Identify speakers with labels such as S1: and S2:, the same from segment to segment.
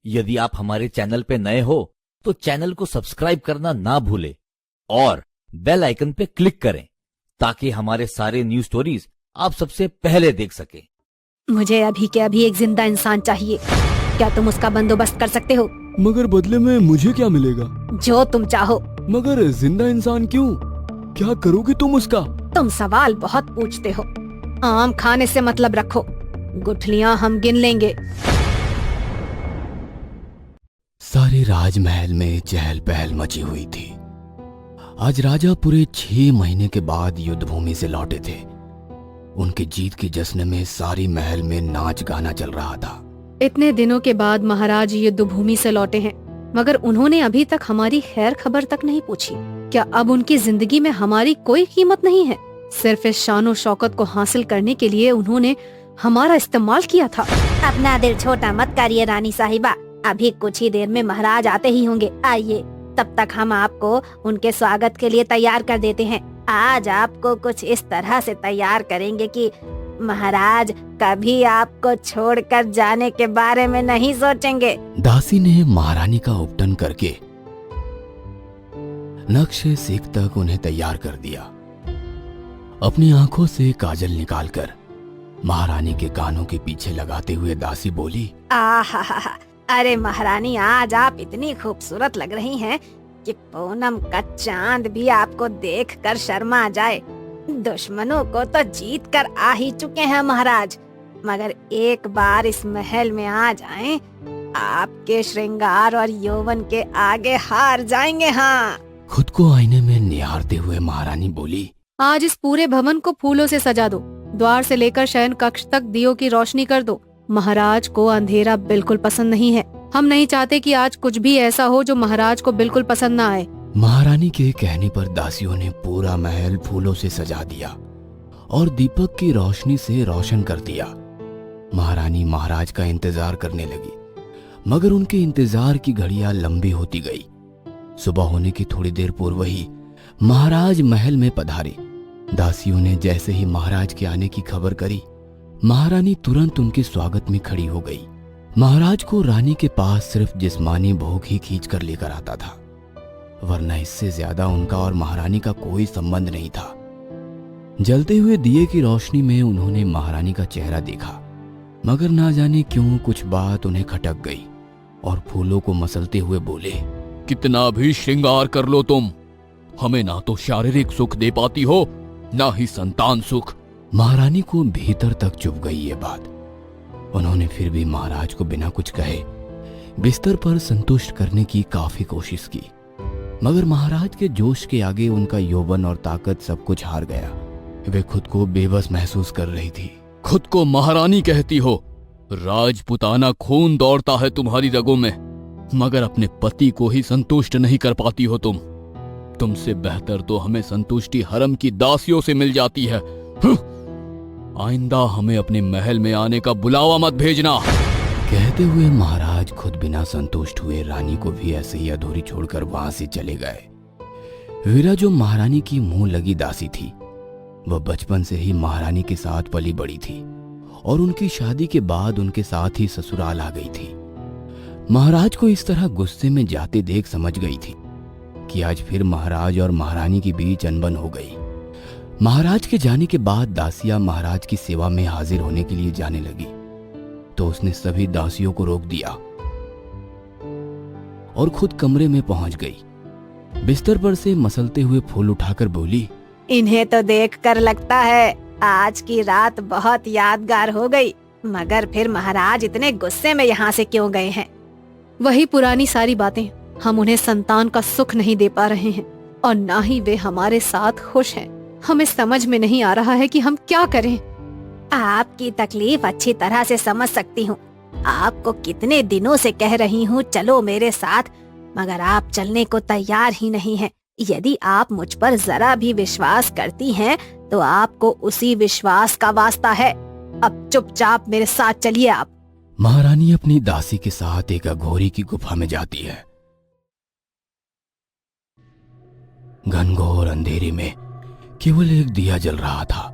S1: यदि आप हमारे चैनल पे नए हो तो चैनल को सब्सक्राइब करना ना भूलें और बेल आइकन पे क्लिक करें ताकि हमारे सारे न्यू स्टोरीज आप सबसे पहले देख सकें।
S2: मुझे अभी के अभी एक जिंदा इंसान चाहिए। क्या तुम उसका बंदोबस्त कर सकते हो?
S3: मगर बदले में मुझे क्या मिलेगा?
S2: जो तुम चाहो।
S3: मगर जिंदा इंसान क्यों? क्या करोगे तुम उसका?
S2: तुम सवाल बहुत पूछते हो। आम खाने से मतलब रखो, गुठलियाँ हम गिन लेंगे।
S3: सारे राजमहल में चहल पहल मची हुई थी। आज राजा पूरे 6 महीने के बाद युद्ध भूमि से लौटे थे। उनके जीत के जश्न में सारी महल में नाच गाना चल रहा था।
S2: इतने दिनों के बाद महाराज युद्ध भूमि से लौटे हैं, मगर उन्होंने अभी तक हमारी खैर खबर तक नहीं पूछी। क्या अब उनकी जिंदगी में हमारी कोई कीमत नहीं है? सिर्फ इस शानो शौकत को हासिल करने के लिए उन्होंने हमारा इस्तेमाल किया था। अपना दिल छोटा मत करिए रानी साहिबा, अभी कुछ ही देर में महाराज आते ही होंगे। आइए, तब तक हम आपको उनके स्वागत के लिए तैयार कर देते हैं। आज आपको कुछ इस तरह से तैयार करेंगे कि महाराज कभी आपको छोड़कर जाने के बारे में नहीं सोचेंगे।
S3: दासी ने महारानी का उपटन करके नक्शे सीख तक उन्हें तैयार कर दिया। अपनी आंखों से काजल निकालकर महारानी के कानों के पीछे लगाते हुए दासी बोली,
S2: आहा, अरे महारानी, आज आप इतनी खूबसूरत लग रही हैं कि पूनम का चांद भी आपको देखकर शर्मा जाए। दुश्मनों को तो जीत कर आ ही चुके हैं महाराज, मगर एक बार इस महल में आ जाएं, आपके श्रृंगार और यौवन के आगे हार जाएंगे। हाँ।
S3: खुद को आईने में निहारते हुए महारानी बोली,
S2: आज इस पूरे भवन को फूलों से सजा दो, द्वार से लेकर शयन कक्ष तक दियों की रोशनी कर दो। महाराज को अंधेरा बिल्कुल पसंद नहीं है। हम नहीं चाहते कि आज कुछ भी ऐसा हो जो महाराज को बिल्कुल पसंद ना आए।
S3: महारानी के कहने पर दासियों ने पूरा महल फूलों से सजा दिया और दीपक की रोशनी से रोशन कर दिया। महारानी महाराज का इंतजार करने लगी, मगर उनके इंतजार की घड़ियां लंबी होती गई। सुबह होने की थोड़ी देर पूर्व ही महाराज महल में पधारे। दासियों ने जैसे ही महाराज के आने की खबर करी, महारानी तुरंत उनके स्वागत में खड़ी हो गई। महाराज को रानी के पास सिर्फ जिस्मानी भोग ही खींच कर लेकर आता था, वरना इससे ज्यादा उनका और महारानी का कोई संबंध नहीं था। जलते हुए दिए की रोशनी में उन्होंने महारानी का चेहरा देखा, मगर ना जाने क्यों कुछ बात उन्हें खटक गई और फूलों को मसलते हुए बोले,
S4: कितना भी श्रृंगार कर लो तुम, हमें ना तो शारीरिक सुख दे पाती हो, ना ही संतान सुख।
S3: महारानी को भीतर तक चुभ गई ये बात। उन्होंने फिर भी महाराज को बिना कुछ कहे बिस्तर पर संतुष्ट करने की काफी कोशिश की, मगर महाराज के जोश के आगे उनका यौवन और ताकत सब कुछ हार गया। वे खुद को बेबस महसूस कर रही थी।
S4: खुद को महारानी कहती हो, राजपुताना खून दौड़ता है तुम्हारी रगों में, मगर अपने पति को ही संतुष्ट नहीं कर पाती हो तुम। तुमसे बेहतर तो हमें संतुष्टि हरम की दासियों से मिल जाती है। आइंदा हमें अपने महल में आने का बुलावा मत भेजना।
S3: कहते हुए महाराज खुद बिना संतुष्ट हुए रानी को भी ऐसे ही अधूरी छोड़कर वहां से चले गए। वीरा जो महारानी की मुंह लगी दासी थी, वह बचपन से ही महारानी के साथ पली बड़ी थी और उनकी शादी के बाद उनके साथ ही ससुराल आ गई थी। महाराज को इस तरह गुस्से में जाते देख समझ गई थी कि आज फिर महाराज और महारानी के बीच अनबन हो गई। महाराज के जाने के बाद दासियां महाराज की सेवा में हाजिर होने के लिए जाने लगी, तो उसने सभी दासियों को रोक दिया और खुद कमरे में पहुंच गई। बिस्तर पर से मसलते हुए फूल उठाकर बोली,
S2: इन्हें तो देखकर लगता है आज की रात बहुत यादगार हो गई, मगर फिर महाराज इतने गुस्से में यहाँ से क्यों गए हैं? वही पुरानी सारी बातें। हम उन्हें संतान का सुख नहीं दे पा रहे हैं और ना ही वे हमारे साथ खुश हैं। हमें समझ में नहीं आ रहा है कि हम क्या करें। आपकी तकलीफ अच्छी तरह से समझ सकती हूँ। आपको कितने दिनों से कह रही हूँ चलो मेरे साथ, मगर आप चलने को तैयार ही नहीं हैं। यदि आप मुझ पर जरा भी विश्वास करती हैं, तो आपको उसी विश्वास का वास्ता है। अब चुपचाप मेरे साथ चलिए आप।
S3: महारानी अपनी दासी के साथ एक अघोरी की गुफा में जाती है। घनघोर अंधेरे में केवल एक दिया जल रहा था।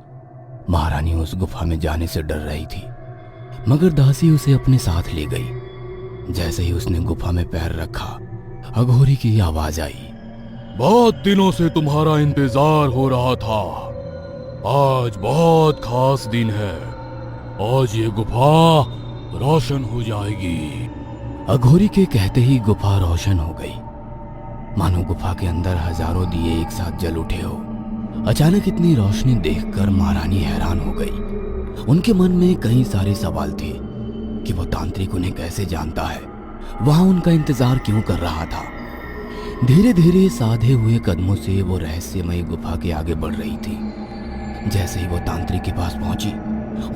S3: महारानी उस गुफा में जाने से डर रही थी, मगर दासी उसे अपने साथ ले गई। जैसे ही उसने गुफा में पैर रखा, अघोरी की आवाज आई।
S4: बहुत दिनों से तुम्हारा इंतजार हो रहा था। आज बहुत खास दिन है। आज ये गुफा रोशन हो जाएगी।
S3: अघोरी के कहते ही गुफा रोशन हो गई, मानो गुफा के अंदर हजारों दिए एक साथ जल उठे हो। अचानक इतनी रोशनी देखकर महारानी हैरान हो गई। उनके मन में कई सारे सवाल थे कि वो तांत्रिक उन्हें कैसे जानता है, वहां उनका इंतजार क्यों कर रहा था। धीरे धीरे साधे हुए कदमों से वो रहस्यमयी गुफा के आगे बढ़ रही थी। जैसे ही वो तांत्रिक के पास पहुंची,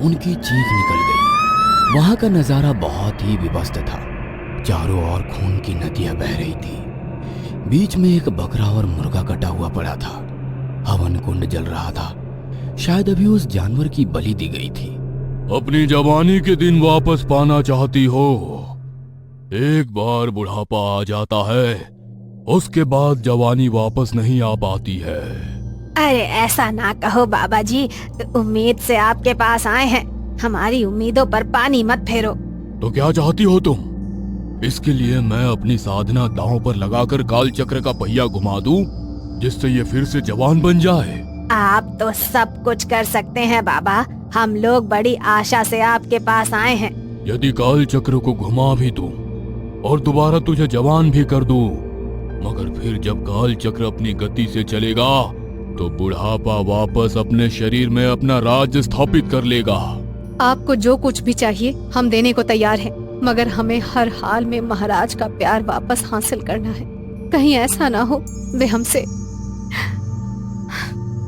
S3: उनकी चीख निकल गई। वहां का नजारा बहुत ही विभत्स था। चारों ओर खून की नदियां बह रही थी। बीच में एक बकरा और मुर्गा कटा हुआ पड़ा था। हवन कुंड जल रहा था। शायद अभी उस जानवर की बलि दी गई थी।
S4: अपनी जवानी के दिन वापस पाना चाहती हो? एक बार बुढ़ापा आ जाता है, उसके बाद जवानी वापस नहीं आ पाती है।
S2: अरे ऐसा ना कहो बाबा जी, उम्मीद से आपके पास आए हैं। हमारी उम्मीदों पर पानी मत फेरो।
S4: तो क्या चाहती हो तुम? इसके लिए मैं अपनी साधना दांव पर लगाकर काल चक्र का पहिया घुमा दूं, जिससे ये फिर से जवान बन जाए।
S2: आप तो सब कुछ कर सकते हैं बाबा। हम लोग बड़ी आशा से आपके पास आए हैं।
S4: यदि काल चक्र को घुमा भी दूं और दोबारा तुझे जवान भी कर दूं, मगर फिर जब काल चक्र अपनी गति से चलेगा तो बुढ़ापा वापस अपने शरीर में अपना राज स्थापित कर लेगा।
S2: आपको जो कुछ भी चाहिए हम देने को तैयार हैं, मगर हमें हर हाल में महाराज का प्यार वापस हासिल करना है। कहीं ऐसा ना हो वे हमसे।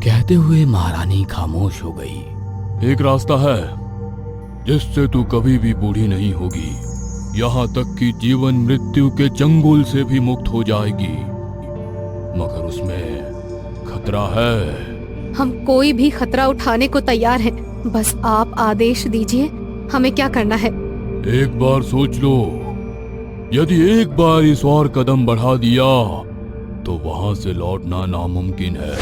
S3: कहते हुए महारानी खामोश हो गई।
S4: एक रास्ता है जिससे तू कभी भी बूढ़ी नहीं होगी, यहाँ तक कि जीवन मृत्यु के चंगुल से भी मुक्त हो जाएगी, मगर उसमें खतरा है।
S2: हम कोई भी खतरा उठाने को तैयार हैं, बस आप आदेश दीजिए हमें क्या करना है।
S4: एक बार सोच लो, यदि एक बार इस और कदम बढ़ा दिया तो वहाँ से लौटना नामुमकिन है।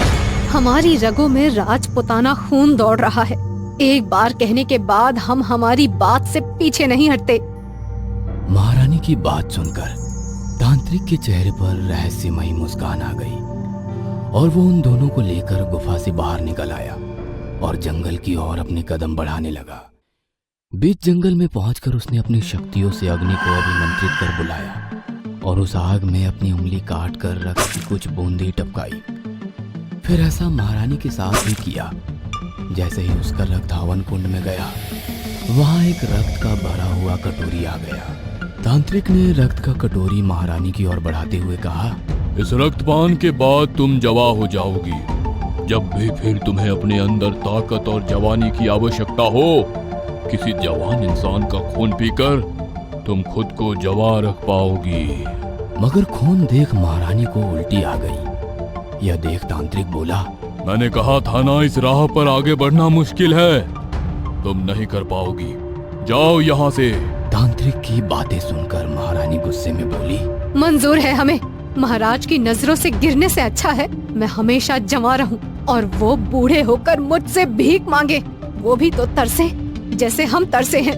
S2: हमारी रगों में राजपुताना खून दौड़ रहा है। एक बार कहने के बाद हम हमारी बात से पीछे नहीं हटते।
S3: महारानी की बात सुनकर तांत्रिक के चेहरे पर रहस्यमयी मुस्कान आ गई और वो उन दोनों को लेकर गुफा से बाहर निकल आया और जंगल की ओर अपने कदम बढ़ाने लगा। बीच जंगल में पहुंचकर उसने अपनी शक्तियों से अग्नि को अभिमंत्रित कर बुलाया और उस आग में अपनी उंगली काट कर रक्त की कुछ बूंदें टपकाई। फिर ऐसा महारानी के साथ भी किया। जैसे ही उसका रक्त हवन कुंड में गया, वहां एक रक्त का भरा हुआ कटोरी आ गया। तांत्रिक ने रक्त का कटोरी महारानी की ओर बढ़ाते हुए कहा,
S4: इस रक्तपान के बाद तुम जवा हो जाओगी। जब भी फिर तुम्हें अपने अंदर ताकत और जवानी की आवश्यकता हो, किसी जवान इंसान का खून पीकर तुम खुद को जवा रख पाओगी।
S3: मगर खून देख महारानी को उल्टी आ गई। यह देख तांत्रिक बोला,
S4: मैंने कहा था ना, इस राह पर आगे बढ़ना मुश्किल है, तुम नहीं कर पाओगी, जाओ यहाँ से।
S3: तांत्रिक की बातें सुनकर महारानी गुस्से में बोली,
S2: मंजूर है हमें। महाराज की नजरों से गिरने से अच्छा है मैं हमेशा जवां रहूं और वो बूढ़े होकर मुझसे भीख मांगे, वो भी तो तरसे जैसे हम तरसे हैं।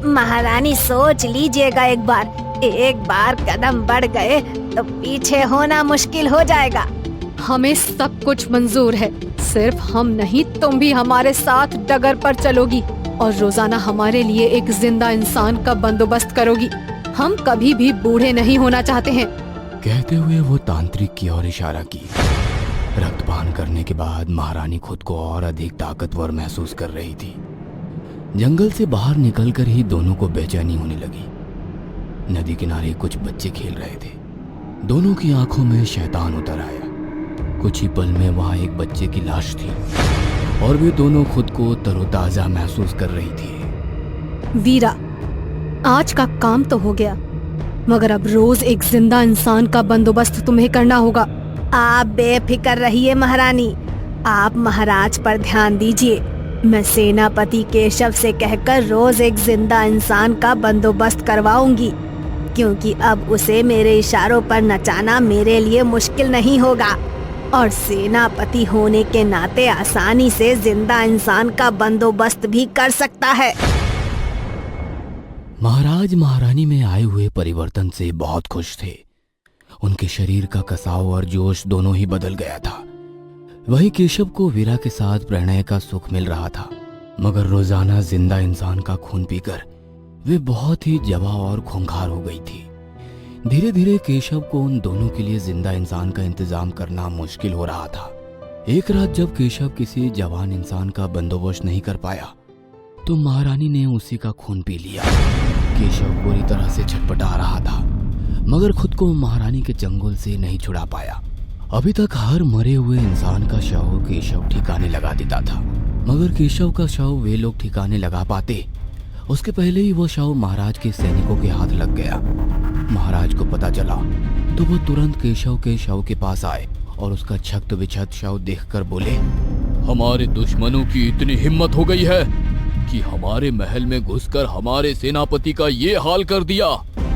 S2: महारानी सोच लीजिएगा एक बार कदम बढ़ गए तो पीछे होना मुश्किल हो जाएगा। हमें सब कुछ मंजूर है, सिर्फ हम नहीं तुम भी हमारे साथ डगर पर चलोगी और रोजाना हमारे लिए एक जिंदा इंसान का बंदोबस्त करोगी। हम कभी भी बूढ़े नहीं होना चाहते हैं।
S3: कहते हुए वो तांत्रिक की ओर इशारा की। रक्तपान करने के बाद महारानी खुद को और अधिक ताकतवर महसूस कर रही थी। जंगल से बाहर निकलकर ही दोनों को बेचैनी होने लगी। नदी किनारे कुछ बच्चे खेल रहे थे। दोनों की आंखों में शैतान उतर आया। कुछ ही पल में वहां एक बच्चे की लाश थी और वे दोनों खुद को तरोताजा महसूस कर रही थी।
S2: वीरा, आज का काम तो हो गया, मगर अब रोज एक जिंदा इंसान का बंदोबस्त तुम्हें करना होगा। आप बेफिक्र रहिए महारानी, आप महाराज पर ध्यान दीजिए। मैं सेनापति केशव से कहकर रोज एक जिंदा इंसान का बंदोबस्त करवाऊंगी, क्योंकि अब उसे मेरे इशारों पर नचाना मेरे लिए मुश्किल नहीं होगा और सेनापति होने के नाते आसानी से जिंदा इंसान का बंदोबस्त भी कर सकता है।
S3: महाराज महारानी में आए हुए परिवर्तन से बहुत खुश थे। उनके शरीर का कसाव और जोश दोनों ही बदल गया था। वहीं केशव को वीरा के साथ प्रणय का सुख मिल रहा था, मगर रोजाना जिंदा इंसान का खून पीकर वे बहुत ही जवा और खूंखार हो गई थी। धीरे धीरे केशव को उन दोनों के लिए जिंदा इंसान का इंतजाम करना मुश्किल हो रहा था। एक रात जब केशव किसी जवान इंसान का बंदोबस्त नहीं कर पाया तो महारानी ने उसी का खून पी लिया। केशव पूरी तरह से छटपटा रहा था, मगर खुद को महारानी के चंगुल से नहीं छुड़ा पाया। अभी तक हर मरे हुए इंसान का शव केशव ठिकाने लगा देता था, मगर केशव का शव वे लोग ठिकाने लगा पाते उसके पहले ही वो शव महाराज के सैनिकों के हाथ लग गया। महाराज को पता चला तो वो तुरंत केशव के शव के पास आए और उसका छक्त विछत शव देखकर बोले,
S4: हमारे दुश्मनों की इतनी हिम्मत हो गई है कि हमारे महल में घुसकर हमारे सेनापति का ये हाल कर दिया।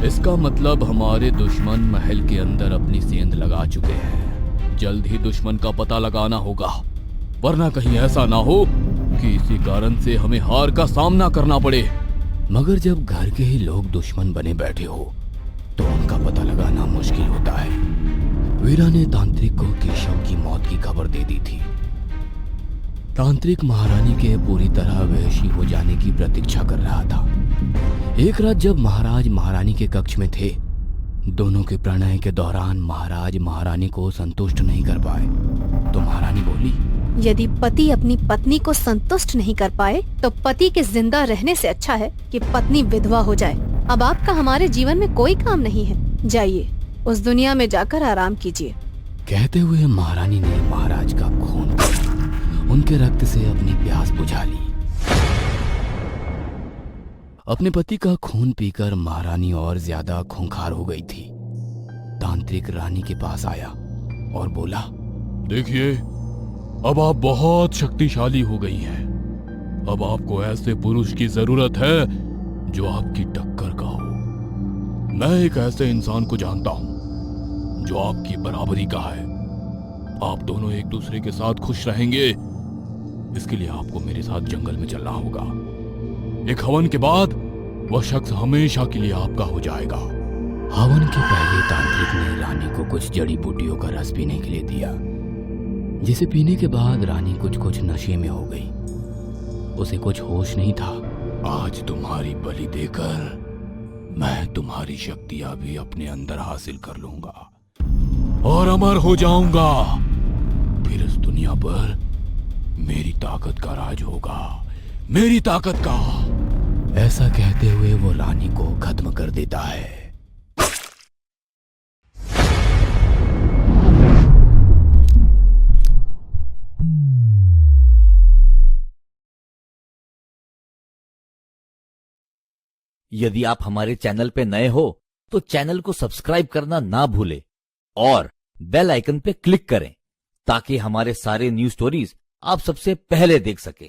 S4: इसका मतलब हमारे दुश्मन महल के अंदर अपनी सेंध लगा चुके हैं। जल्द ही दुश्मन का पता लगाना होगा, वरना कहीं ऐसा ना हो कि इसी कारण से हमें हार का सामना करना पड़े।
S3: मगर जब घर के ही लोग दुश्मन बने बैठे हो तो उनका पता लगाना मुश्किल होता है। वीरा ने तांत्रिक को केशव की मौत की खबर दे दी थी। तांत्रिक महारानी के पूरी तरह बेहोशी हो जाने की प्रतीक्षा कर रहा था। एक रात जब महाराज महारानी के कक्ष में थे, दोनों के प्रणय के दौरान महाराज महारानी को संतुष्ट नहीं कर पाए तो महारानी बोली,
S2: यदि पति अपनी पत्नी को संतुष्ट नहीं कर पाए तो पति के जिंदा रहने से अच्छा है कि पत्नी विधवा हो जाए। अब आपका हमारे जीवन में कोई काम नहीं है, जाइए उस दुनिया में जाकर आराम कीजिए।
S3: कहते हुए महारानी ने महाराज का खून कर उनके रक्त से अपनी प्यास बुझा ली। अपने पति का खून पीकर महारानी और ज्यादा खूंखार हो गई थी। तांत्रिक रानी के पास आया और बोला,
S4: देखिए, अब आप बहुत शक्तिशाली हो गई हैं। अब आपको ऐसे पुरुष की जरूरत है जो आपकी टक्कर का हो। मैं एक ऐसे इंसान को जानता हूं जो आपकी बराबरी का है। आप दोनों एक दूसरे के साथ खुश रहेंगे। इसके लिए आपको मेरे साथ जंगल में चलना होगा। एक हवन के बाद वह शख्स हमेशा के लिए आपका हो जाएगा।
S3: हवन के पहले तांत्रिक ने रानी को कुछ जड़ी बूटियों का रस पीने के लिए दिया, जिसे पीने के बाद रानी कुछ कुछ नशे में हो गई। उसे कुछ होश नहीं था।
S4: आज तुम्हारी बलि देकर मैं तुम्हारी शक्तियां भी अपने अंदर हासिल कर लूंगा और अमर हो जाऊंगा। फिर इस दुनिया पर मेरी ताकत का राज होगा, मेरी ताकत का।
S3: ऐसा कहते हुए वो रानी को खत्म कर देता है।
S1: यदि आप हमारे चैनल पे नए हो तो चैनल को सब्सक्राइब करना ना भूलें और बेल आइकन पे क्लिक करें ताकि हमारे सारे न्यूज स्टोरीज आप सबसे पहले देख सकें।